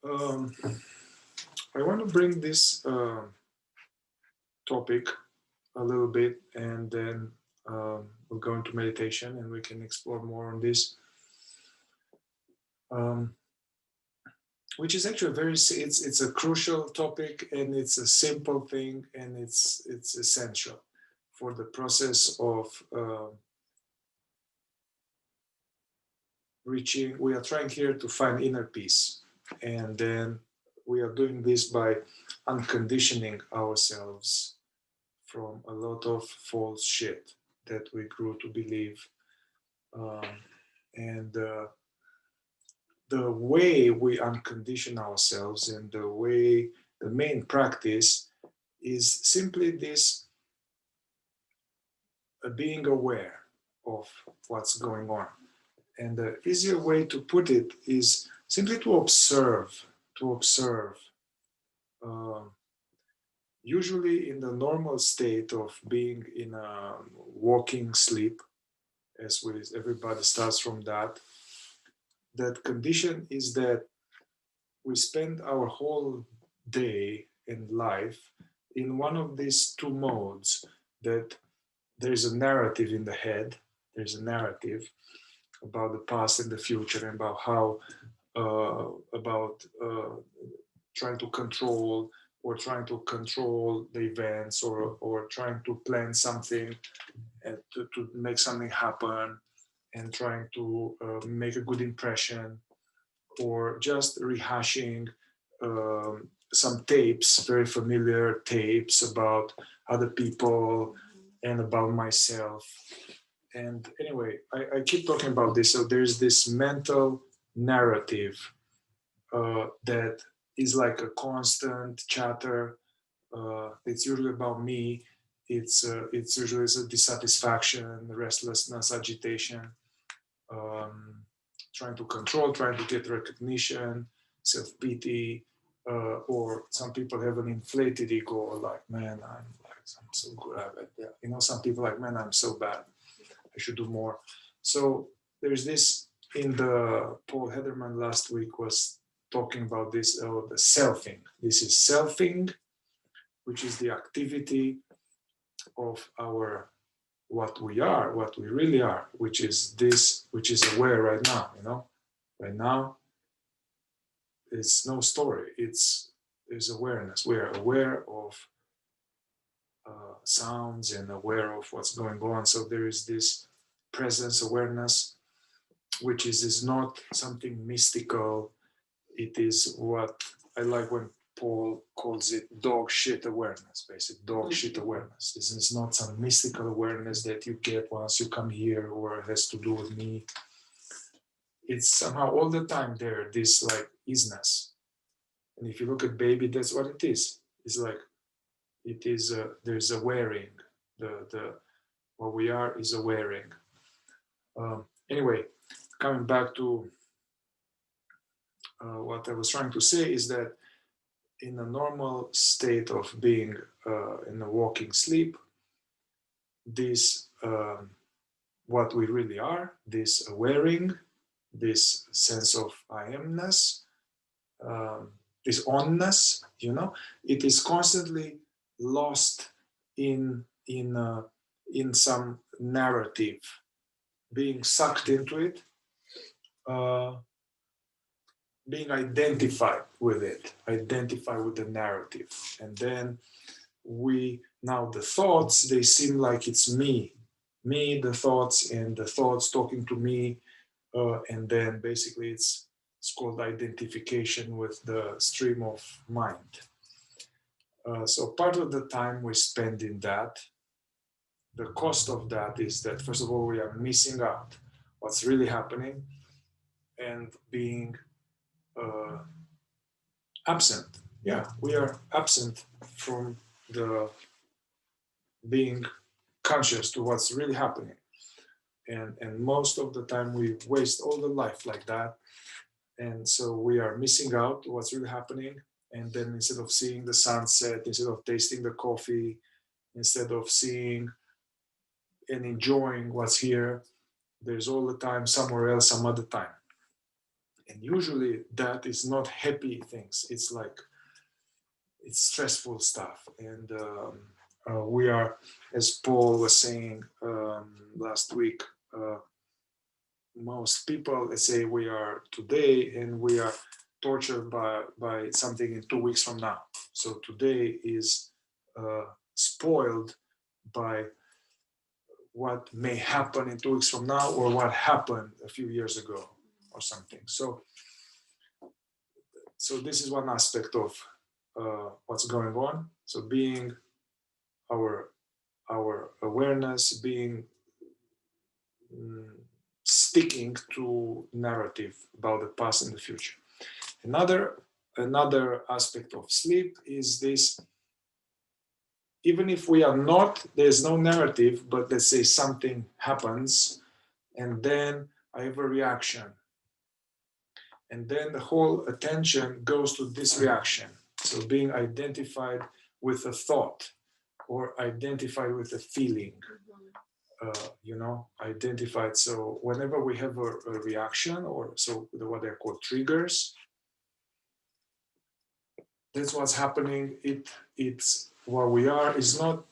Um, I want to bring this topic a little bit, and then we'll go into meditation, and we can explore more on this, um, which is actually it's a crucial topic, and it's a simple thing, and it's essential for the process of reaching. We are trying here to find inner peace, and then we are doing this by unconditioning ourselves from a lot of false shit that we grew to believe. Um, and The way we uncondition ourselves, and the main practice is simply this, being aware of what's going on. And the easier way to put it is simply to observe. Um Usually, in the normal state of being in a walking sleep, as with everybody starts from that, that condition is that we spend our whole day in life in one of these two modes, that there's a narrative in the head, there's a narrative about the past and the future, and about how about trying to control, or trying to control the events, or trying to plan something, and to make something happen, and trying to make a good impression, or just rehashing some tapes, very familiar tapes about other people and about myself. And anyway, I keep talking about this. So there's this mental narrative that is like a constant chatter. It's usually about me. It's usually a dissatisfaction, restlessness, agitation, um, trying to control, trying to get recognition, self pity, or some people have an inflated ego, like, man, I'm so good at it. You know, some people like, man, I'm so bad. I should do more. So there's this in the Paul Hederman last week was talking about this, the selfing. This is selfing, which is the activity of our what we are, what we really are, which is this, which is aware right now. You know, right now it's no story. There's awareness. We are aware of sounds and aware of what's going on. So there is this presence awareness, which is not something mystical. It is what I like when Paul calls it dog shit awareness, basic dog shit awareness. This is not some mystical awareness that you get once you come here, or it has to do with me. It's somehow all the time there, this like isness. And if you look at baby, that's what it is. It's like it is there's a wearing. The what we are is a wearing. Anyway, coming back to what I was trying to say is that in a normal state of being in a walking sleep, this what we really are, this awareing, this sense of I amness, um, this onness, you know, it is constantly lost in some narrative, being sucked into it, uh, being identified with it, identify with the narrative. And then we now the thoughts, they seem like it's me, the thoughts, and the thoughts talking to me. And then basically it's called identification with the stream of mind. So part of the time we spend in that, the cost of that is that first of all we are missing out what's really happening, and being uh, absent. Yeah, we are absent from the being conscious to what's really happening. And most of the time we waste all the life like that. And so we are missing out what's really happening. And then instead of seeing the sunset, instead of tasting the coffee, instead of seeing and enjoying what's here, there's all the time somewhere else, some other time. And usually that is not happy things. It's like, it's stressful stuff. And we are, as Paul was saying last week, most people, let's say we are today and we are tortured by something in 2 weeks from now. So today is spoiled by what may happen in 2 weeks from now, or what happened a few years ago or something. So this is one aspect of what's going on. So being our awareness, being sticking to narrative about the past and the future. Another aspect of sleep is this: even if we are not, there's no narrative, but let's say something happens and then I have a reaction. And then the whole attention goes to this reaction. So being identified with a thought or identified with a feeling, identified. So whenever we have a reaction, or so what they're called triggers, that's what's happening. It's what we are is not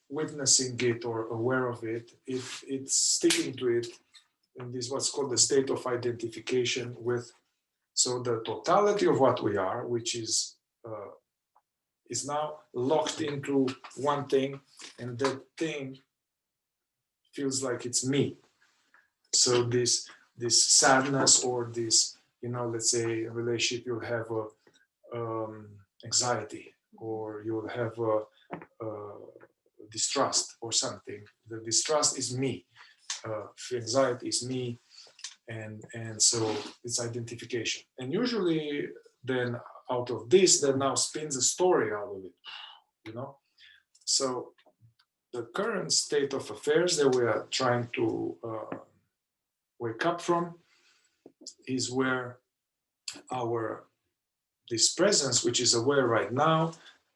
witnessing it or aware of it. It's sticking to it in this what's called the state of identification with. So the totality of what we are, which is now locked into one thing, and that thing feels like it's me. So this sadness, or this, let's say a relationship, you'll have anxiety, or you'll have distrust or something. The distrust is me, anxiety is me, and so it's identification. And usually then out of this, there now spins a story out of it, So the current state of affairs that we are trying to wake up from is where this presence, which is aware right now,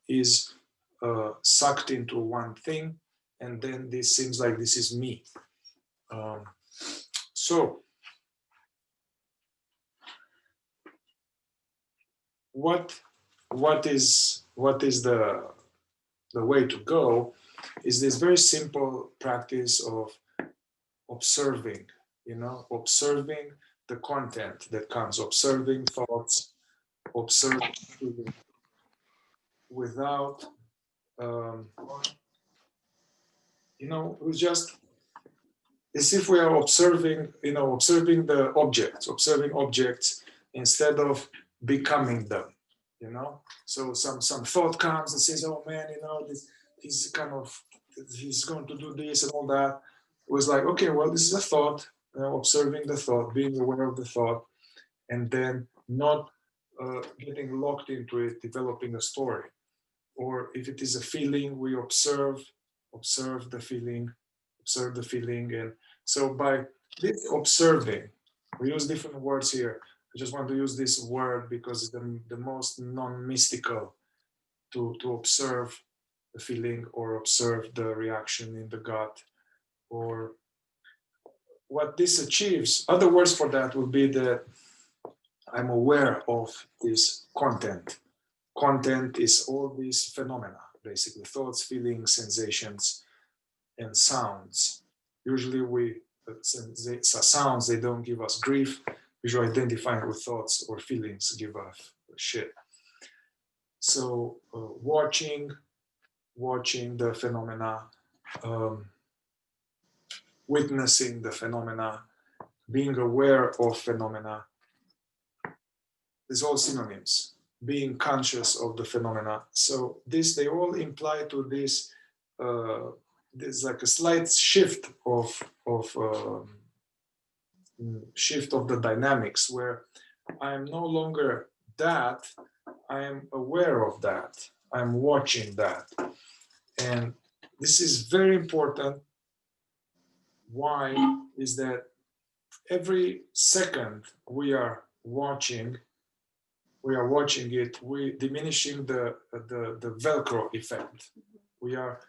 is sucked into one thing, and then this seems like this is me. So what is the way to go is this very simple practice of observing, observing the content that comes, observing thoughts, observing without, just as if we are observing, observing the objects, observing objects instead of becoming them, So some thought comes and says, oh man, he's going to do this and all that. It was like, okay, well, this is a thought, observing the thought, being aware of the thought, and then not getting locked into it, developing a story. Or if it is a feeling, we observe the feeling, and so by this observing, we use different words here. I just want to use this word because it's the most non-mystical to observe the feeling or observe the reaction in the gut. Or what this achieves, other words for that would be that I'm aware of this content. Content is all these phenomena, basically thoughts, feelings, sensations, and sounds. Usually sounds, they don't give us grief. Usually identifying with thoughts or feelings give us shit. So watching the phenomena, witnessing the phenomena, being aware of phenomena, is all synonyms. Being conscious of the phenomena. So they all imply to this. There's like a slight shift of the dynamics, where I am no longer that, I am aware of that, I'm watching that. And this is very important. Why is that every second we are watching it, we diminishing the Velcro effect. We are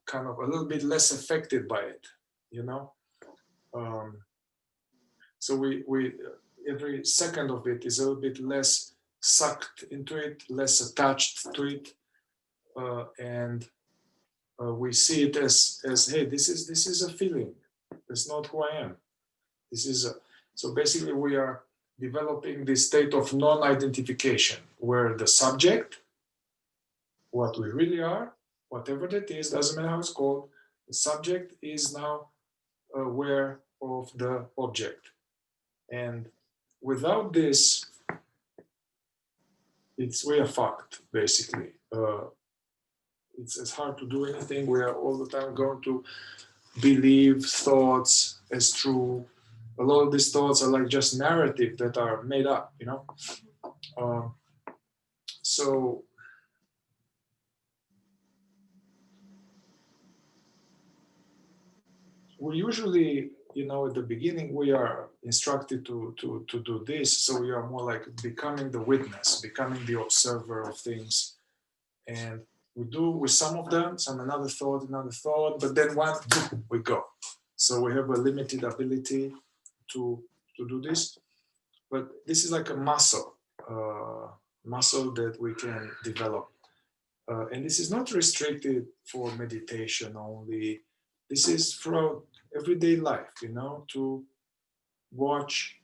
kind of a little bit less affected by it, So every second of it is a little bit less sucked into it, less attached to it, and we see it as hey, this is a feeling. That's not who I am. This is so basically we are developing this state of non-identification, where the subject, what we really are, whatever that is, doesn't matter how it's called, the subject is now aware of the object. And without this, we are fucked, basically. It's hard to do anything. We are all the time going to believe thoughts as true. A lot of these thoughts are like just narrative that are made up, you know. So we usually, you know, at the beginning we are instructed to do this. So we are more like becoming the witness, becoming the observer of things, and we do with some of them, some another thought, but then one, we go. So we have a limited ability to do this, but this is like a muscle that we can develop. And this is not restricted for meditation only. This is throughout everyday life, you know, to watch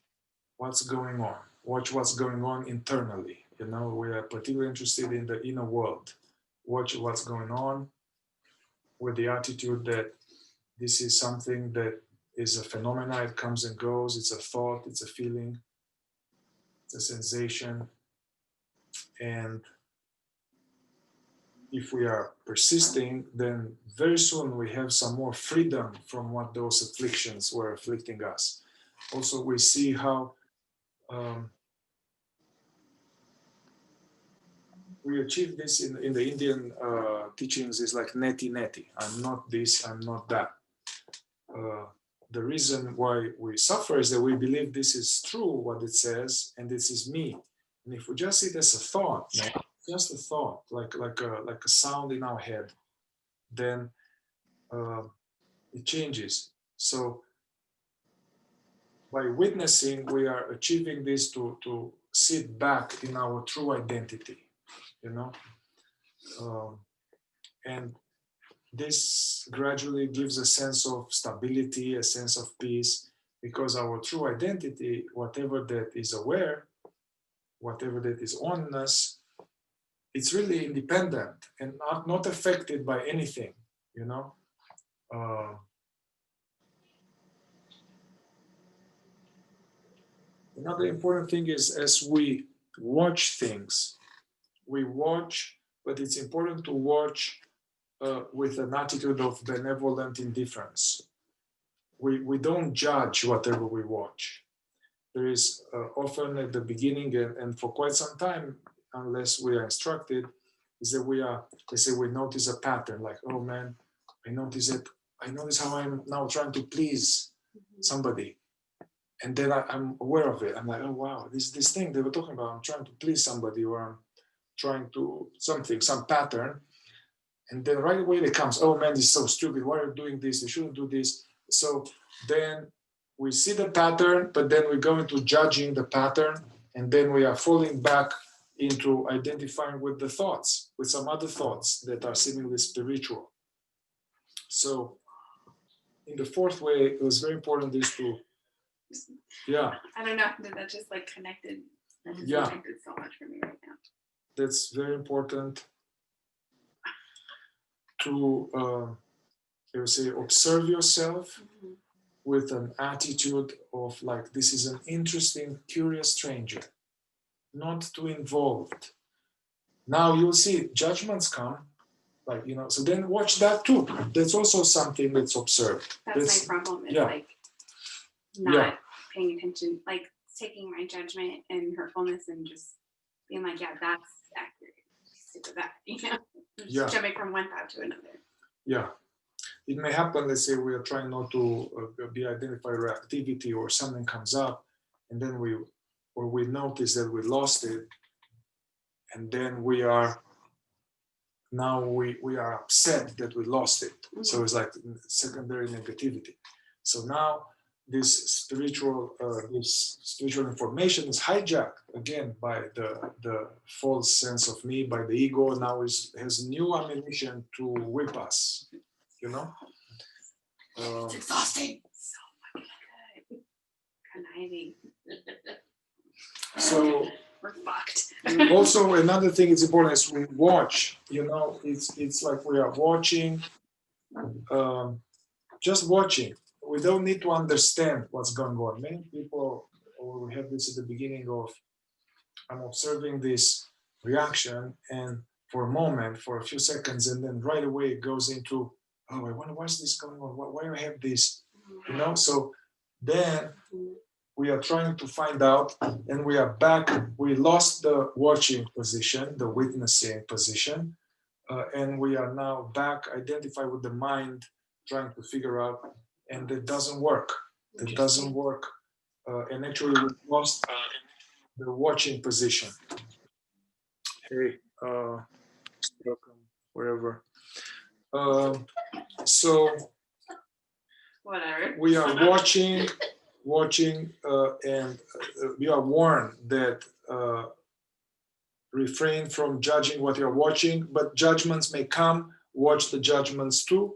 what's going on, watch what's going on internally. You know, we are particularly interested in the inner world. Watch what's going on with the attitude that this is something that is a phenomenon. It comes and goes. It's a thought, it's a feeling, it's a sensation. And if we are persisting, then very soon we have some more freedom from what those afflictions were afflicting us. Also, we see how we achieve this in the Indian teachings is like neti neti. I'm not this, I'm not that. The reason why we suffer is that we believe this is true, what it says, and this is me. And if we just see it as a thought, just a thought, like a sound in our head, then it changes. So by witnessing, we are achieving this to sit back in our true identity, you know, and this gradually gives a sense of stability, a sense of peace, because our true identity, whatever that is aware, whatever that is on us, it's really independent and not affected by anything, you know. Another important thing is as we watch things, we watch, but it's important to watch with an attitude of benevolent indifference. We don't judge whatever we watch. There is often at the beginning and for quite some time, unless we are instructed, is that we are, let's say we notice a pattern, like, oh man, I notice how I'm now trying to please somebody. And then I'm aware of it. I'm like, oh wow, this thing they were talking about, I'm trying to please somebody, or I'm trying to some pattern. And then right away it comes, oh man, this is so stupid. Why are you doing this? You shouldn't do this. So then we see the pattern, but then we go into judging the pattern. And then we are falling back into identifying with the thoughts, with some other thoughts that are seemingly spiritual. So in the fourth way, it was very important is to, yeah. I don't know, that just like connected. That just connected so much for me right now. That's very important to, I would say, observe yourself with an attitude of like, this is an interesting, curious stranger, not too involved. Now you'll see judgments come, like, you know, so then watch that too. That's also something that's observed. That's my problem, is like not paying attention, like taking my judgment and hurtfulness and just being like, yeah, that's accurate. Stick with that, you know? Just jumping from one thought to another. Yeah. It may happen, let's say we are trying not to be identified reactivity, or something comes up, and then we notice that we lost it, and then we are upset that we lost it. So it's like secondary negativity. So now this spiritual information is hijacked again by the false sense of me, by the ego. Now has new ammunition to whip us, you know. It's exhausting. So fucking good. Conniving. So We're fucked. also another thing is important is we watch, you know, it's like we are watching, just watching. We don't need to understand what's going on. Many people, or we have this at the beginning of, I'm observing this reaction, and for a moment, for a few seconds, and then right away it goes into, oh, I wonder what's this going on? Why do I have this? You know, so then we are trying to find out, and we are back. We lost the watching position, the witnessing position, and we are now back, identify with the mind, trying to figure out, and it doesn't work. It doesn't work. And actually, we lost the watching position. Hey, welcome, wherever. So Whatever. we are watching, and we are warned that refrain from judging what you're watching, but judgments may come. Watch the judgments too.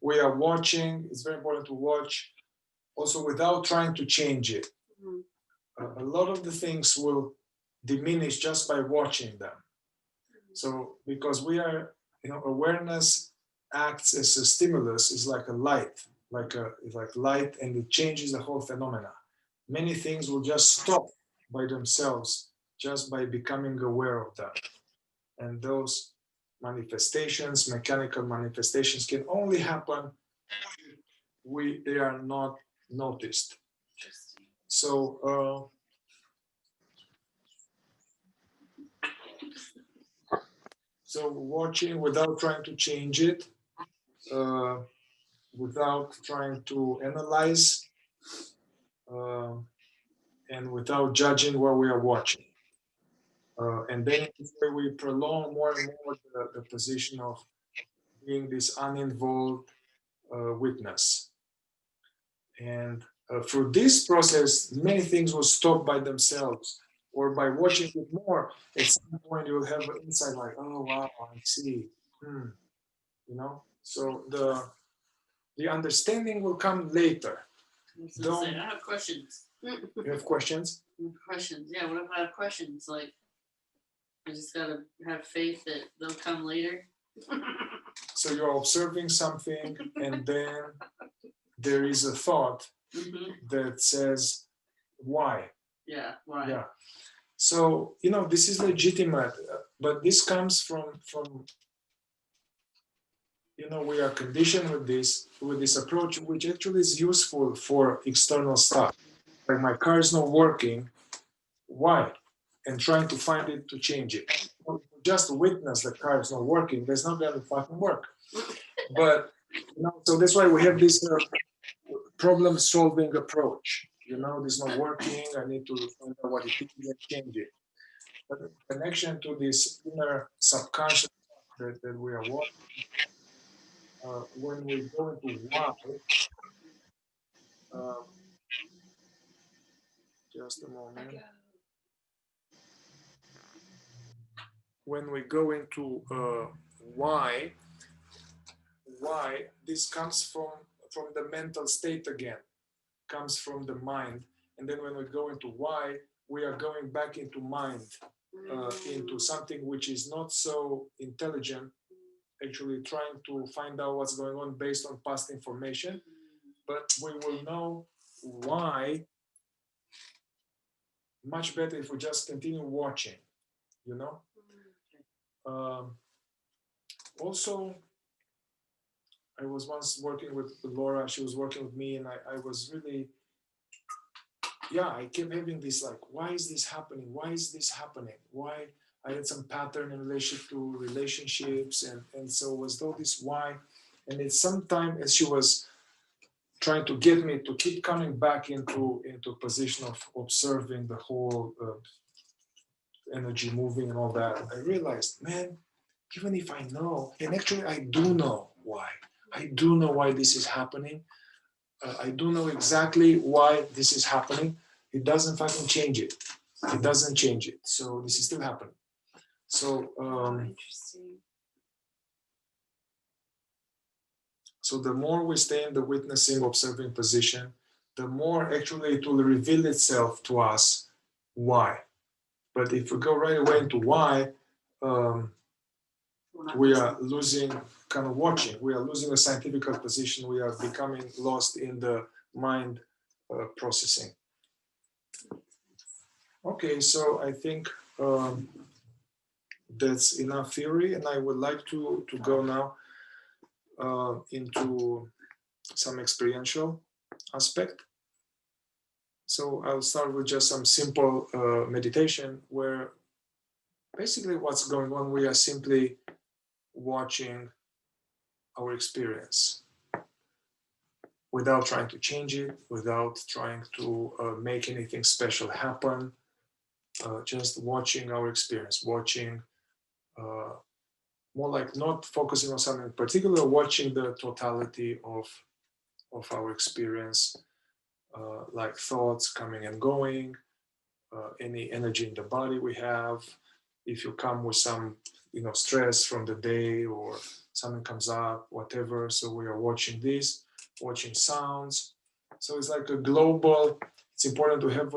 We are watching. It's very important to watch also without trying to change it. A lot of the things will diminish just by watching them. So because we are, you know, awareness acts as a stimulus, is like a light, like light, and it changes the whole phenomena. Many things will just stop by themselves just by becoming aware of them. And those manifestations, mechanical manifestations, can only happen they are not noticed. So so watching without trying to change it, without trying to analyze, and without judging what we are watching. And then we prolong more and more the position of being this uninvolved witness. And through this process, many things will stop by themselves, or by watching it more. At some point, you'll have an insight like, oh, wow, I see. You know, so the understanding will come later. I have questions. You have questions? Questions, yeah. What if I have questions? Like, I just gotta have faith that they'll come later. So you're observing something, and then there is a thought that says, why? Yeah, why? Yeah. So, you know, this is legitimate, but this comes from you know, we are conditioned with this approach, which actually is useful for external stuff. Like my car is not working, why? And trying to find it to change it. Just witness the car is not working, there's not going to fucking work. But, you know, so that's why we have this problem-solving approach. You know, this is not working, I need to find out what it is and change it. But the connection to this inner subconscious that we are watching, when we go into why, just a moment. When we go into why this comes from the mental state again, comes from the mind, and then when we go into why, we are going back into mind, into something which is not so intelligent, actually trying to find out what's going on based on past information, but we will know why much better if we just continue watching, you know. Also, I was once working with Laura, she was working with me, and I was really, I kept having this like, why is this happening? Why is this happening? Why? I had some pattern in relation to relationships, and so was all this why. And it's sometime as she was trying to get me to keep coming back into a position of observing the whole energy moving and all that, I realized, man, even if I know, and actually I do know why. I do know why this is happening, I do know exactly why this is happening. It doesn't fucking change it. It doesn't change it. So this is still happening. So Interesting. so the more we stay in the witnessing, observing position, the more actually it will reveal itself to us why. But if we go right away into why, we are losing kind of watching. We are losing a scientific position. We are becoming lost in the mind processing. Okay, so I think that's enough theory, and I would like to go now into some experiential aspect. So I'll start with just some simple meditation where basically what's going on, we are simply watching our experience without trying to change it, without trying to make anything special happen, just watching our experience, watching more like not focusing on something in particular, watching the totality of our experience, like thoughts coming and going, any energy in the body we have. If you come with some, stress from the day or something comes up, whatever. So we are watching this, watching sounds. So it's like a global. It's important to have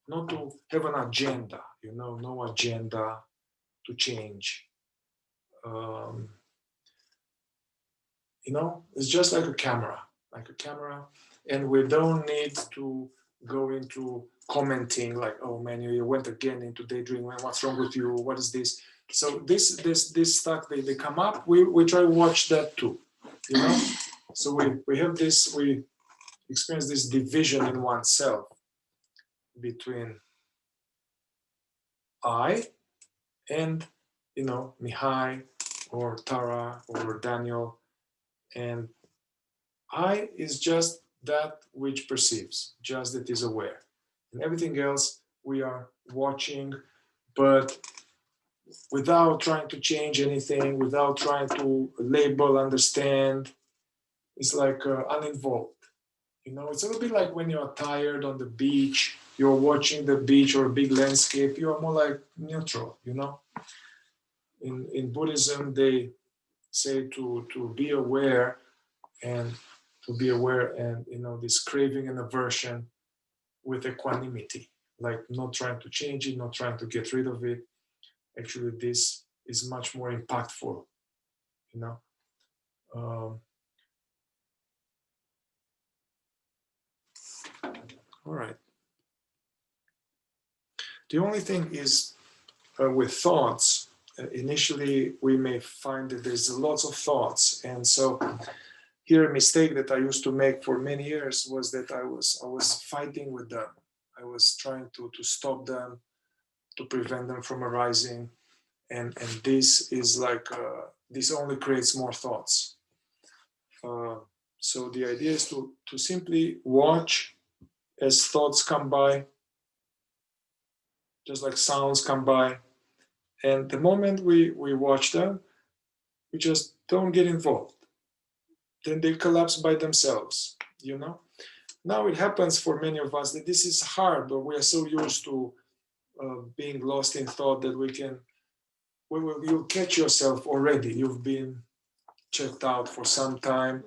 not to have an agenda. No agenda to change. It's just like a camera, and we don't need to go into commenting like, oh man, you went again into daydreaming, what's wrong with you, what is this? So this stuff, they come up, we try to watch that too, so we have this, we experience this division in oneself between I and Mihai or Tara or Daniel, and I is just that which perceives, just that is aware. And everything else we are watching, but without trying to change anything, without trying to label, understand. It's like uninvolved. It's a little bit like when you're tired on the beach, you're watching the beach or a big landscape, you're more like neutral, In Buddhism, they say to be aware and this craving and aversion with equanimity, like not trying to change it, not trying to get rid of it. Actually, this is much more impactful, all right. The only thing is with thoughts, initially we may find that there's lots of thoughts, and so here a mistake that I used to make for many years was that I was fighting with them. I was trying to stop them, to prevent them from arising, and this is like this only creates more thoughts. So the idea is to simply watch as thoughts come by, just like sounds come by, and the moment we watch them, we just don't get involved. Then they collapse by themselves, Now it happens for many of us that this is hard, or we are so used to being lost in thought that you'll catch yourself already. You've been checked out for some time,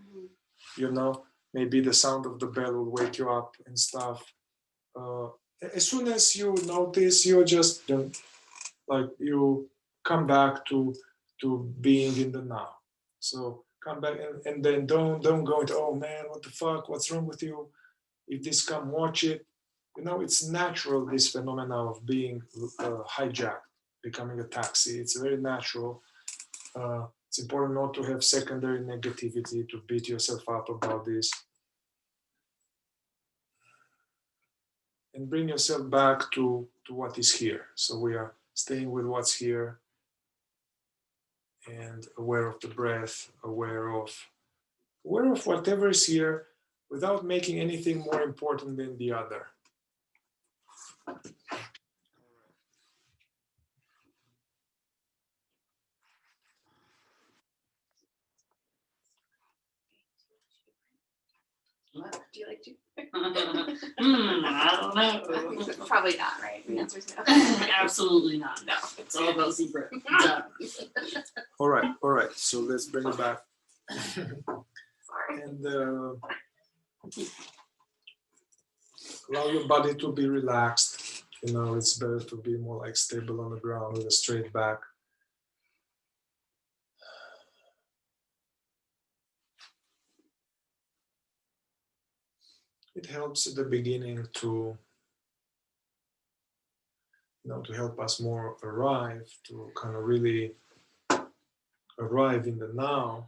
maybe the sound of the bell will wake you up and stuff. As soon as you notice, you just like you come back to being in the now. So come back and then don't go into, oh man, what the fuck, what's wrong with you? If this come, watch it. It's natural, this phenomena of being hijacked, becoming a taxi. It's very natural. It's important not to have secondary negativity, to beat yourself up about this. And bring yourself back to what is here. So we are staying with what's here and aware of the breath, aware of whatever is here without making anything more important than the other. What? Do you like to? I don't know. Probably not, right? The No. answer's no. Absolutely not. No, it's all about zebra. Done. All right. So let's bring it back. Sorry. And allow your body to be relaxed. You know, it's better to be more like stable on the ground with a straight back. It helps at the beginning to, to help us more arrive, to kind of really arrive in the now,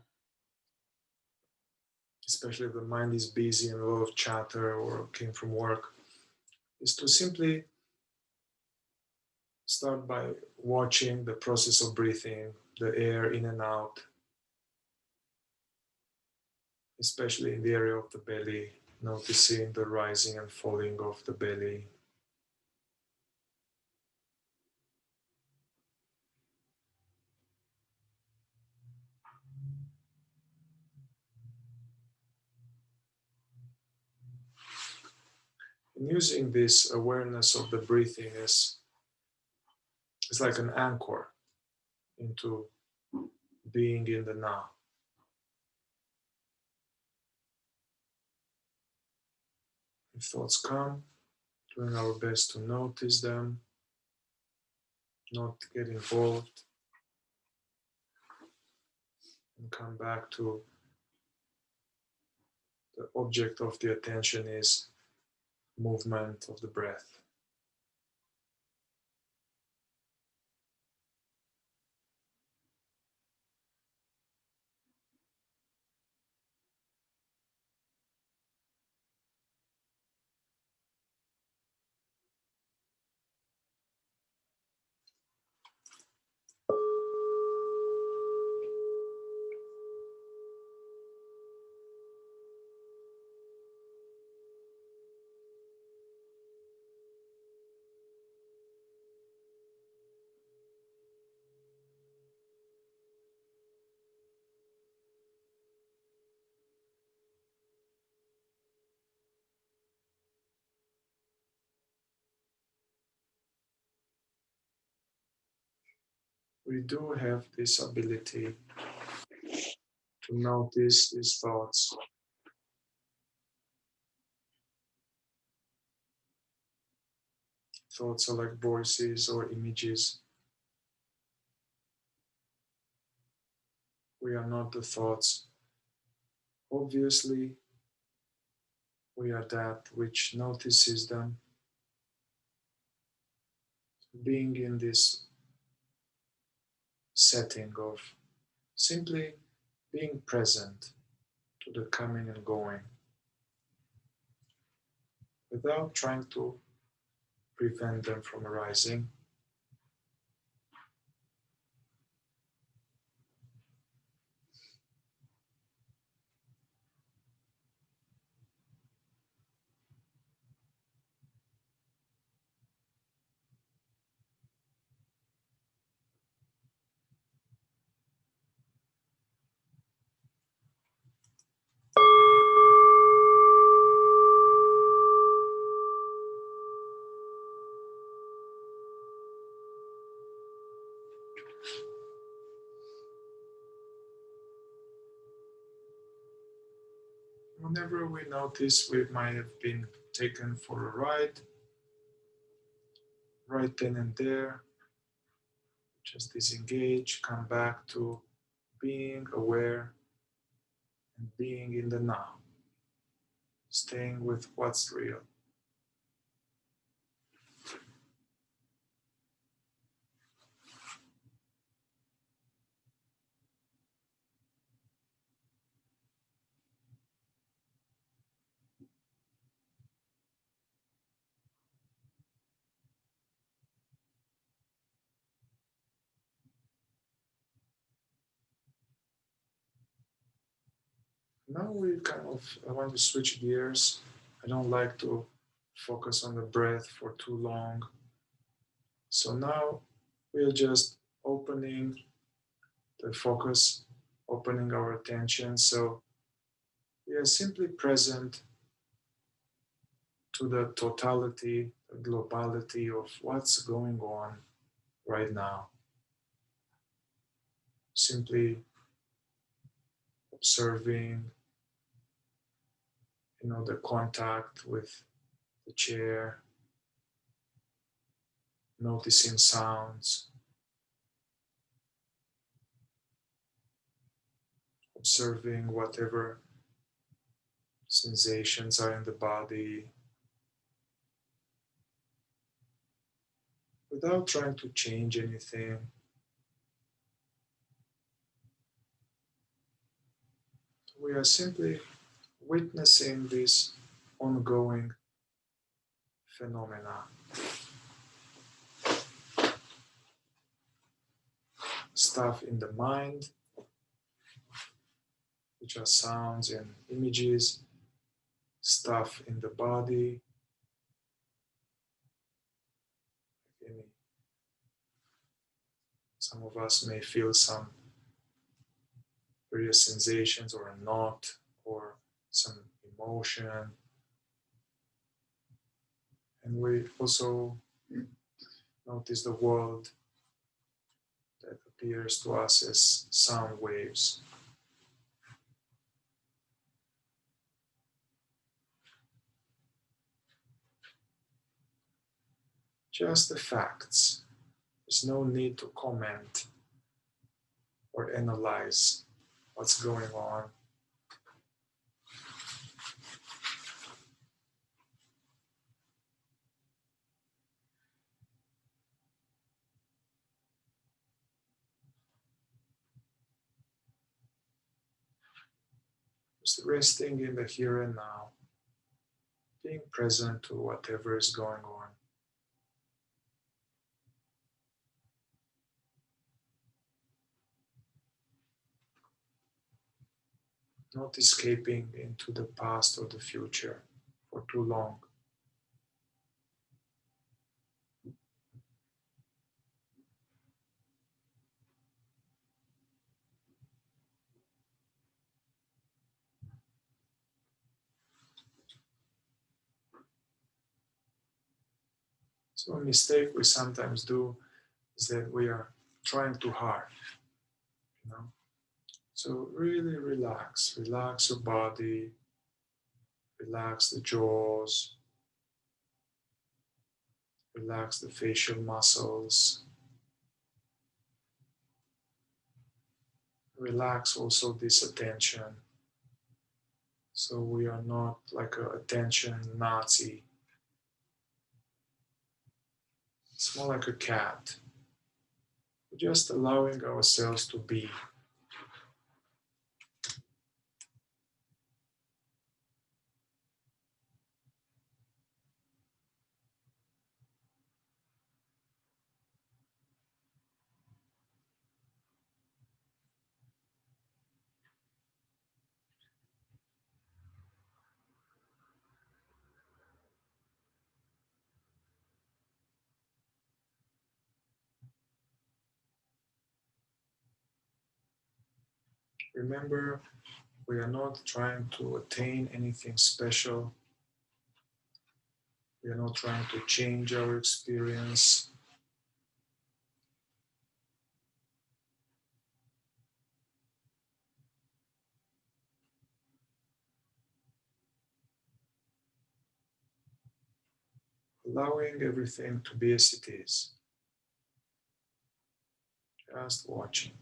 especially if the mind is busy and a lot of chatter or came from work, is to simply start by watching the process of breathing, the air in and out, especially in the area of the belly, noticing the rising and falling of the belly. And using this awareness of the breathing is like an anchor into being in the now. If thoughts come, doing our best to notice them, not get involved, and come back to the object of the attention is movement of the breath. We do have this ability to notice these thoughts. Thoughts are like voices or images. We are not the thoughts. Obviously, we are that which notices them. Being in this setting of simply being present to the coming and going without trying to prevent them from arising. Whenever we notice we might have been taken for a ride, right then and there, just disengage, come back to being aware and being in the now, staying with what's real. Now I want to switch gears. I don't like to focus on the breath for too long. So now we're just opening the focus, opening our attention. So we are simply present to the totality, the globality of what's going on right now. Simply observing, the contact with the chair, noticing sounds, observing whatever sensations are in the body, without trying to change anything. We are simply witnessing this ongoing phenomena. Stuff in the mind, which are sounds and images, stuff in the body, some of us may feel some various sensations or a knot or some emotion. And we also notice the world that appears to us as sound waves. Just the facts. There's no need to comment or analyze what's going on. Just resting in the here and now, being present to whatever is going on. Not escaping into the past or the future for too long. So a mistake we sometimes do is that we are trying too hard, So really relax your body, relax the jaws, relax the facial muscles, relax also this attention. So we are not like an attention Nazi. It's more like a cat. We're just allowing ourselves to be. Remember, we are not trying to attain anything special. We are not trying to change our experience. Allowing everything to be as it is. Just watching.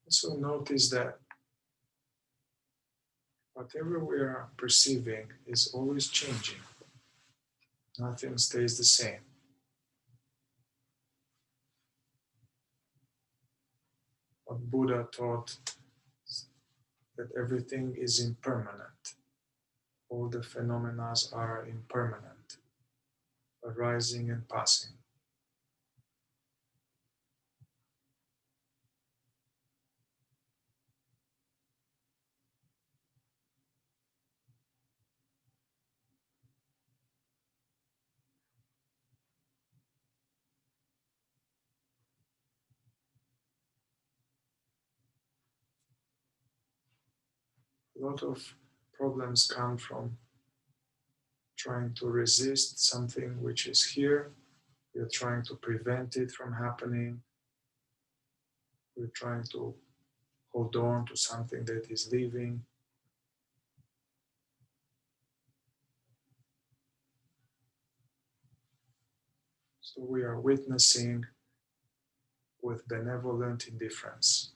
Also notice that whatever we are perceiving is always changing. Nothing stays the same. What Buddha taught that everything is impermanent. All the phenomena are impermanent, arising and passing. A lot of problems come from trying to resist something which is here. We're trying to prevent it from happening. We're trying to hold on to something that is leaving. So we are witnessing with benevolent indifference.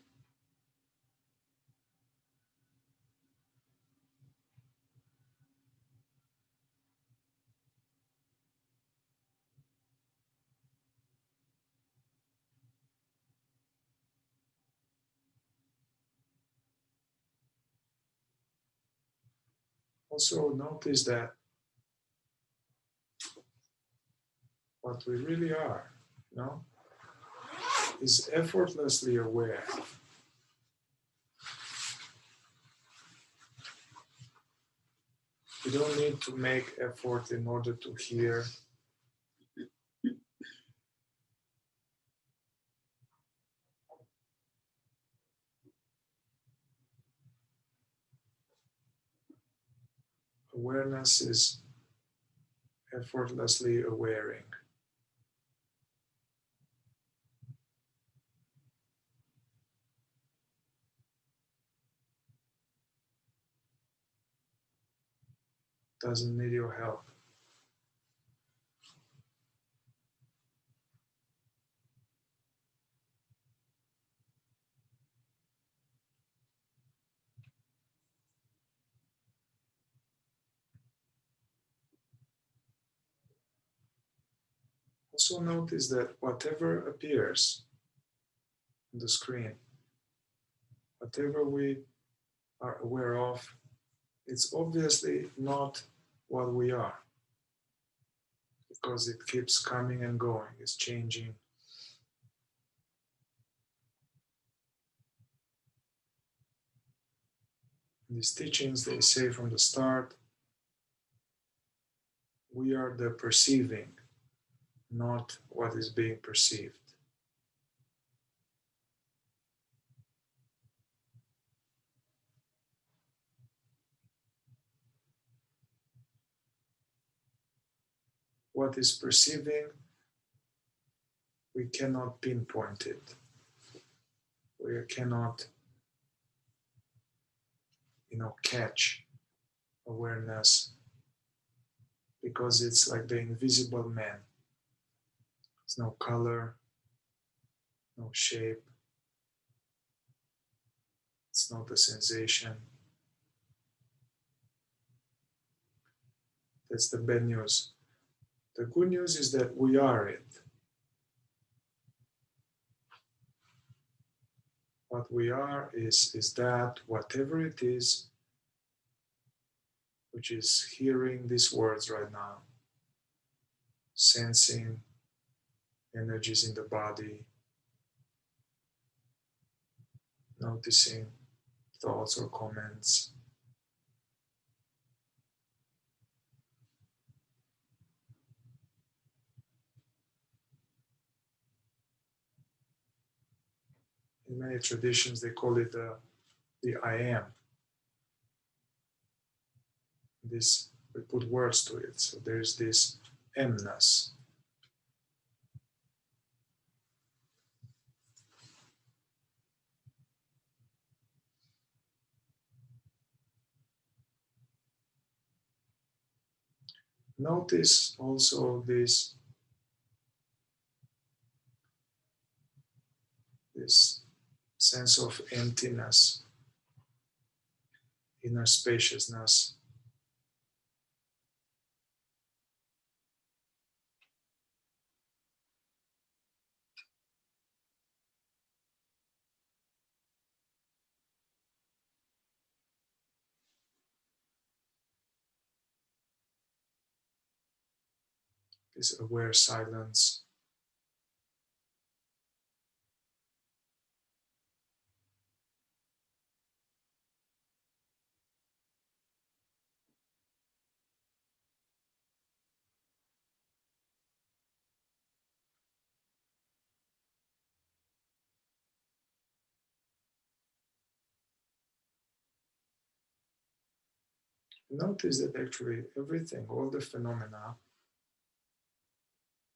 Also notice that what we really are, is effortlessly aware. You don't need to make effort in order to hear. Awareness is effortlessly awareing. Doesn't need your help. Also notice that whatever appears on the screen, whatever we are aware of, it's obviously not what we are, because it keeps coming and going, it's changing. In these teachings, they say from the start, we are the perceiving, not what is being perceived. What is perceiving, we cannot pinpoint it. We cannot, catch awareness, because it's like the invisible man. There's no color, no shape. It's not a sensation. That's the bad news. The good news is that we are it. What we are is that whatever it is, which is hearing these words right now, sensing energies in the body, noticing thoughts or comments, in many traditions they call it the I am. This, we put words to it, so there's this emness. Notice also this sense of emptiness, inner spaciousness. This aware silence. Notice that actually everything, all the phenomena,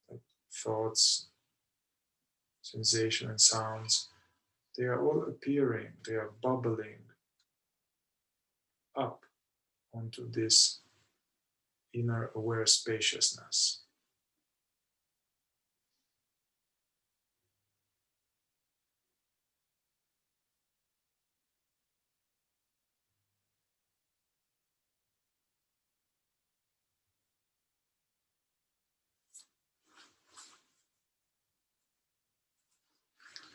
like thoughts, sensation and sounds, they are all appearing, they are bubbling up onto this inner aware spaciousness.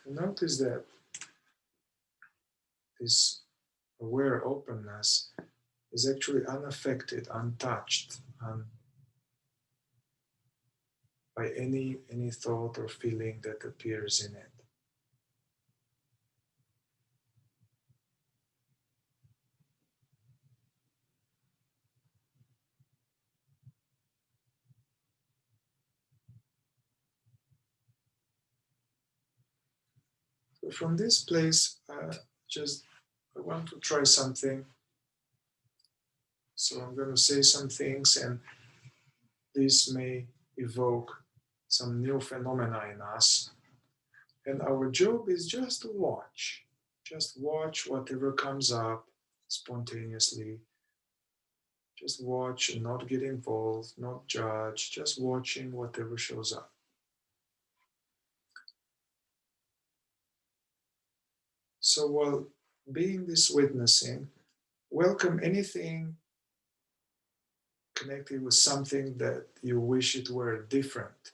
Notice that this aware openness is actually unaffected, untouched by any thought or feeling that appears in it. So from this place, I want to try something. So I'm going to say some things, and this may evoke some new phenomena in us. And our job is just to watch. Just watch whatever comes up spontaneously. Just watch and not get involved, not judge, just watching whatever shows up. So while being this witnessing, welcome anything connected with something that you wish it were different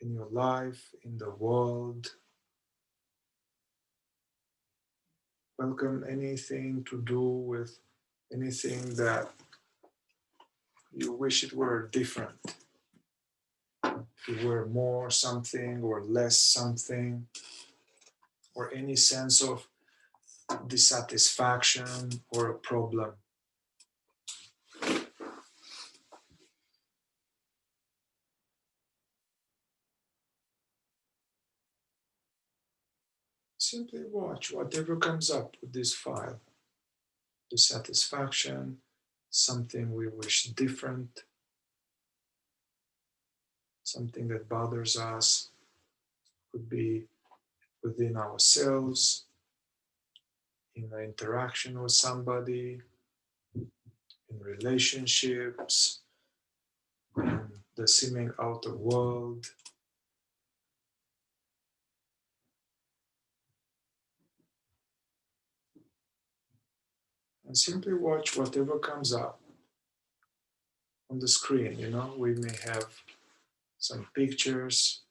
in your life, in the world. Welcome anything to do with anything that you wish it were different. If it were more something or less something, or any sense of dissatisfaction or a problem. Simply watch whatever comes up with this file. Dissatisfaction, something we wish different, something that bothers us, could be within ourselves, in an interaction with somebody, in relationships, in the seeming outer world. And simply watch whatever comes up on the screen. You know, we may have some pictures,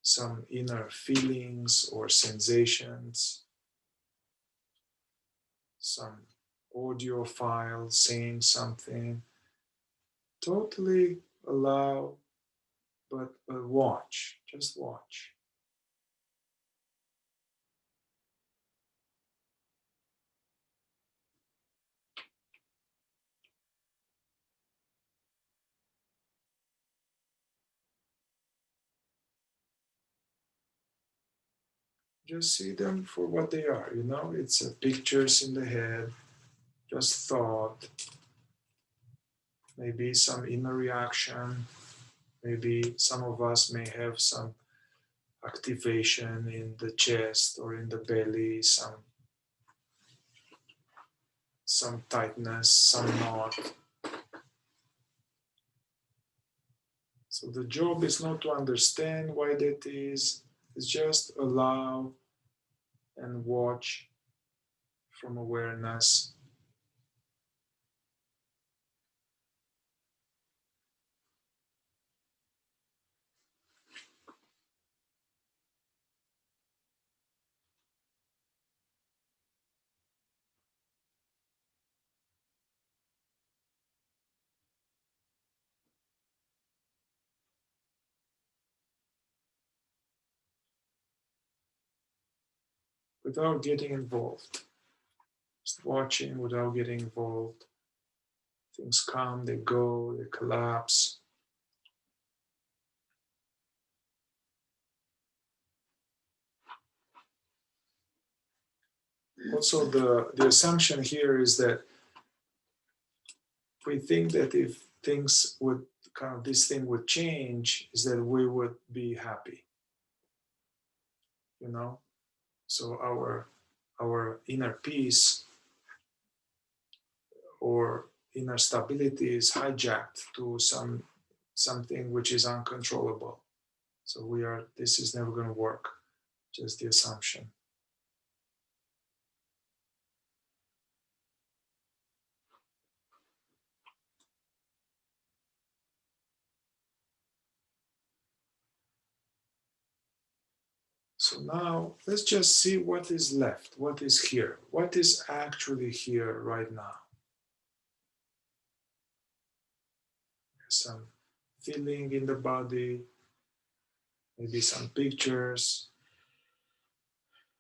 some inner feelings or sensations, some audio file saying something. Totally allow, but watch, just watch. Just see them for what they are, you know, it's pictures in the head, just thought, maybe some inner reaction, maybe some of us may have some activation in the chest or in the belly, some tightness, some knot. So the job is not to understand why that is, it's just allow and watch from awareness. Without getting involved. Just watching without getting involved. Things come, they go, they collapse. also the assumption here is that we think that if things would kind of this thing would change, is that we would be happy. You know, so our inner peace or inner stability is hijacked to something which is uncontrollable. So this is never going to work, just the assumption. So now let's just see what is left, what is here, what is actually here right now. Some feeling in the body, maybe some pictures.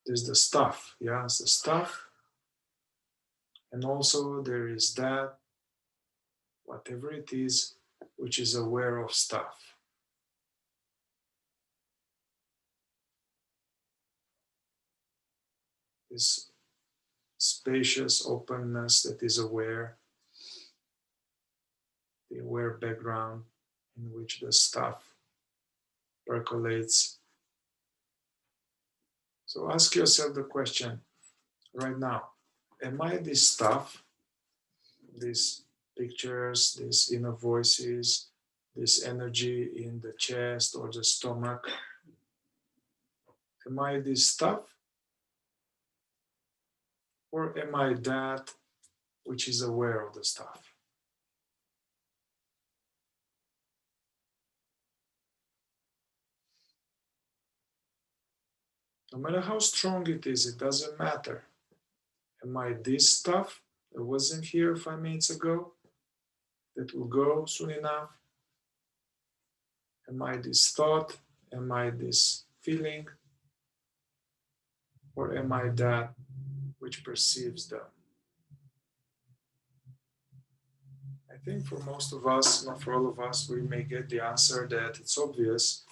There's the stuff, yeah, it's the stuff. And also there is that, whatever it is, which is aware of stuff. This spacious openness that is aware, the aware background in which the stuff percolates. So ask yourself the question right now, am I this stuff, these pictures, these inner voices, this energy in the chest or the stomach? Am I this stuff? Or am I that which is aware of the stuff? No matter how strong it is, it doesn't matter. Am I this stuff that wasn't here 5 minutes ago, that will go soon enough? Am I this thought? Am I this feeling? Or am I that which perceives them? I think for most of us, not for all of us, we may get the answer that it's obvious.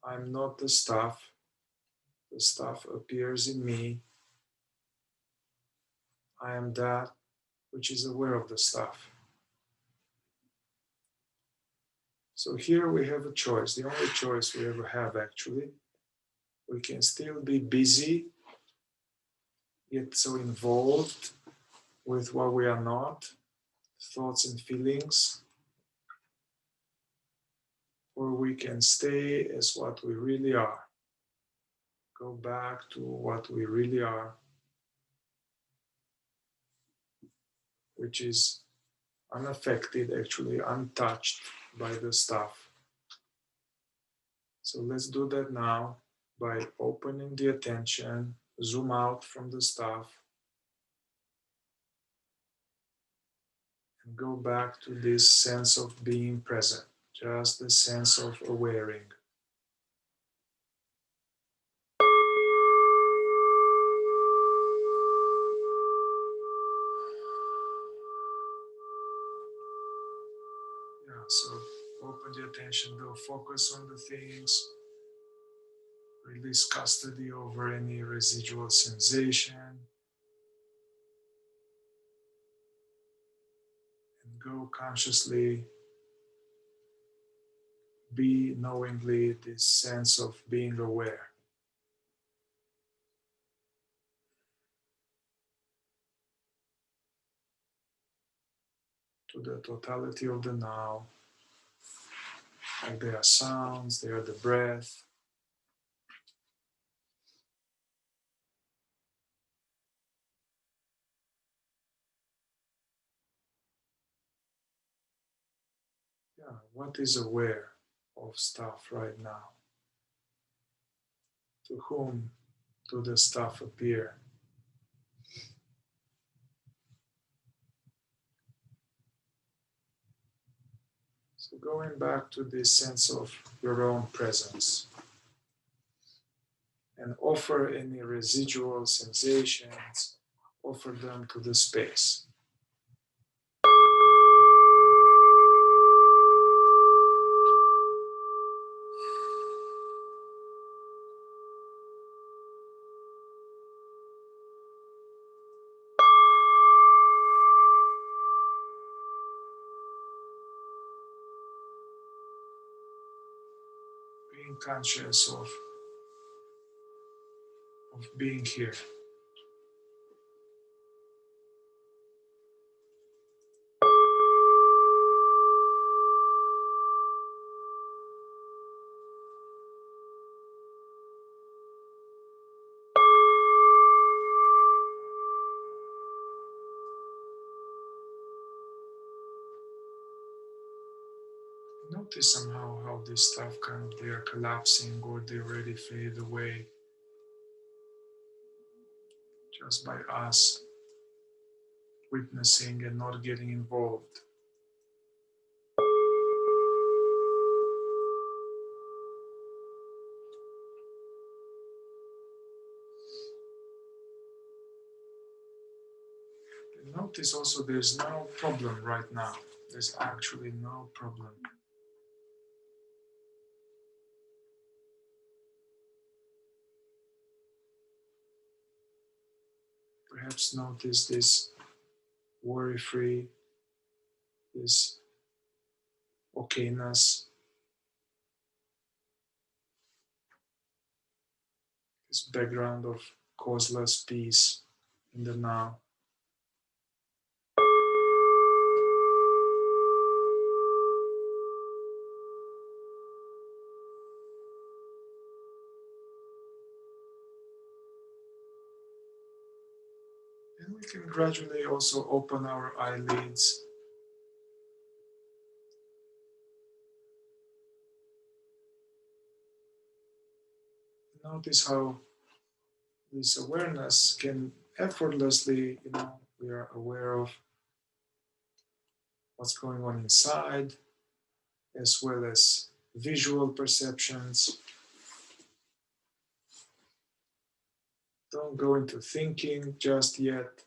I'm not the stuff. The stuff appears in me. I am that which is aware of the stuff. So here we have a choice, the only choice we ever have actually. We can still be busy, yet so involved with what we are not, thoughts and feelings, or we can stay as what we really are. Go back to what we really are, which is unaffected, actually untouched by the stuff. So let's do that now by opening the attention, zoom out from the stuff, and go back to this sense of being present, just the sense of awareing. Yeah, so open the attention, go focus on the things, release custody over any residual sensation, and go consciously be knowingly this sense of being aware. To the totality of the now. Like there are sounds, there are the breath. Yeah, what is aware of stuff right now? To whom do the stuff appear? So going back to this sense of your own presence and offer any residual sensations, offer them to the space. being conscious of being here. Notice somehow how this stuff kind of, they are collapsing or they already fade away just by us witnessing and not getting involved. And notice also there's no problem right now. There's actually no problem. Perhaps notice this worry-free, this okayness, this background of causeless peace in the now. And we can gradually also open our eyelids. Notice how this awareness can effortlessly, we are aware of what's going on inside, as well as visual perceptions. Don't go into thinking just yet.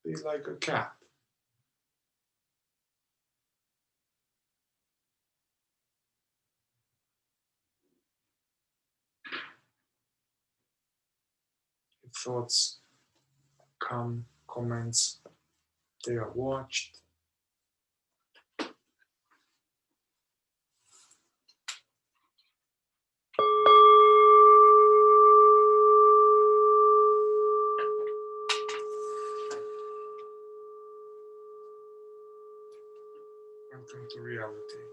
Be like a cat. If thoughts come, comments, they are watched. Welcome to reality.